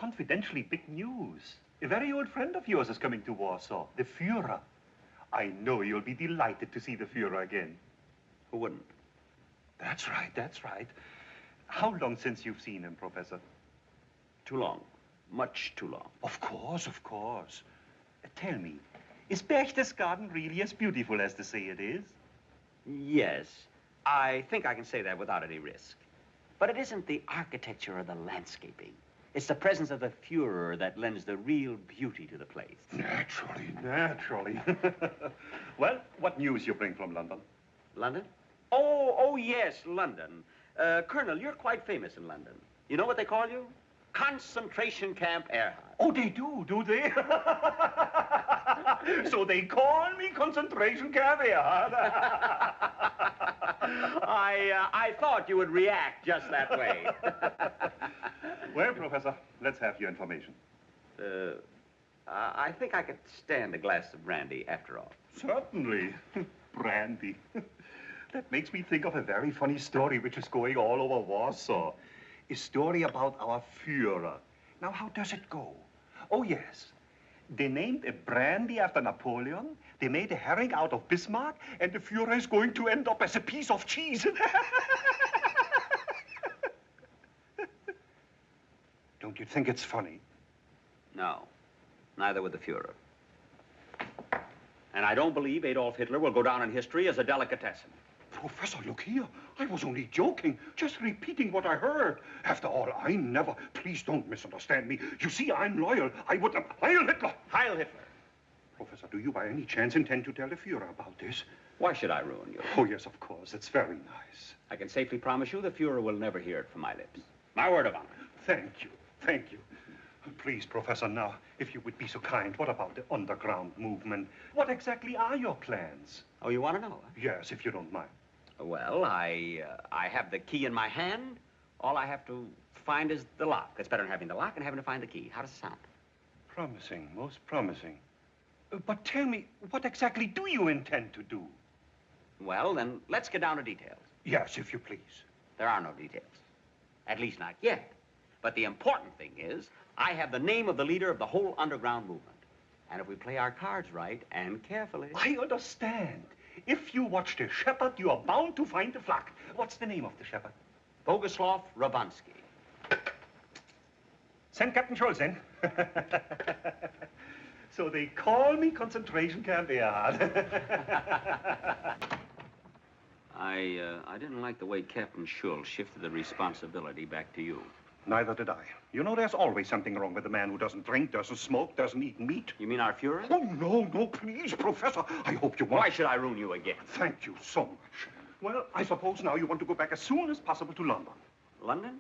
confidentially big news. A very old friend of yours is coming to Warsaw, the Führer. I know you'll be delighted to see the Führer again. Who wouldn't? That's right, that's right. How long since you've seen him, Professor? Too long. Much too long. Of course, of course. Tell me, is Berchtesgaden really as beautiful as they say it is? Yes, I think I can say that without any risk. But it isn't the architecture or the landscaping. It's the presence of the Führer that lends the real beauty to the place. Naturally, naturally. Well, what news you bring from London? London? Oh, yes, London. Colonel, you're quite famous in London. You know what they call you? Concentration Camp Ehrhardt. Oh, they do they? So they call me Concentration Camp Ehrhardt. I thought you would react just that way. Well, Professor, let's have your information. I think I could stand a glass of brandy after all. Certainly. Brandy. That makes me think of a very funny story which is going all over Warsaw. A story about our Führer. Now, how does it go? Oh, yes. They named a brandy after Napoleon. They made a herring out of Bismarck, and the Führer is going to end up as a piece of cheese. Don't you think it's funny? No, neither would the Führer. And I don't believe Adolf Hitler will go down in history as a delicatessen. Professor, look here. I was only joking, just repeating what I heard. After all, I never... Please don't misunderstand me. You see, I'm loyal. I would... Heil Hitler! Heil Hitler! Professor, do you by any chance intend to tell the Führer about this? Why should I ruin you? Oh, yes, of course. It's very nice. I can safely promise you the Führer will never hear it from my lips. My word of honor. Thank you. Thank you. Please, Professor, now, if you would be so kind, what about the underground movement? What exactly are your plans? Oh, you want to know? Huh? Yes, if you don't mind. Well, I have the key in my hand. All I have to find is the lock. It's better than having the lock and having to find the key. How does it sound? Promising, most promising. But tell me, what exactly do you intend to do? Well, then, let's get down to details. Yes, if you please. There are no details. At least not yet. But the important thing is, I have the name of the leader of the whole underground movement. And if we play our cards right and carefully... I understand. If you watch the shepherd, you are bound to find the flock. What's the name of the shepherd? Boguslav Rabansky. Send Captain Schultz in. So they call me Concentration Camp Ehrhardt. I didn't like the way Captain Schultz shifted the responsibility back to you. Neither did I. You know, there's always something wrong with a man who doesn't drink, doesn't smoke, doesn't eat meat. You mean our Führer? Oh, no, please, Professor. I hope you won't. Why should I ruin you again? Thank you so much. Well, I suppose now you want to go back as soon as possible to London. London?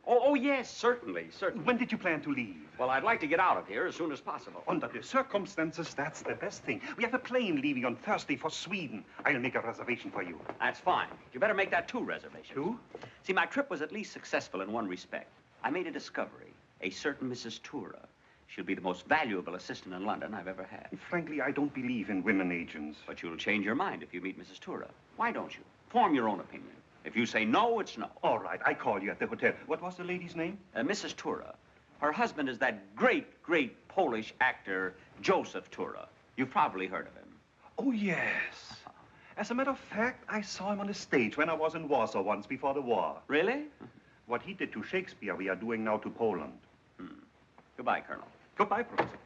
Oh, yes, certainly. When did you plan to leave? Well, I'd like to get out of here as soon as possible. Under the circumstances, that's the best thing. We have a plane leaving on Thursday for Sweden. I'll make a reservation for you. That's fine. You better make that 2 reservations. 2? See, my trip was at least successful in one respect. I made a discovery. A certain Mrs. Tura. She'll be the most valuable assistant in London I've ever had. Frankly, I don't believe in women agents. But you'll change your mind if you meet Mrs. Tura. Why don't you? Form your own opinion. If you say no, it's no. All right, I call you at the hotel. What was the lady's name? Mrs. Tura. Her husband is that great Polish actor, Joseph Tura. You've probably heard of him. Oh, yes. As a matter of fact, I saw him on the stage when I was in Warsaw once before the war. Really? What he did to Shakespeare, we are doing now to Poland. Goodbye, Colonel. Goodbye, Professor.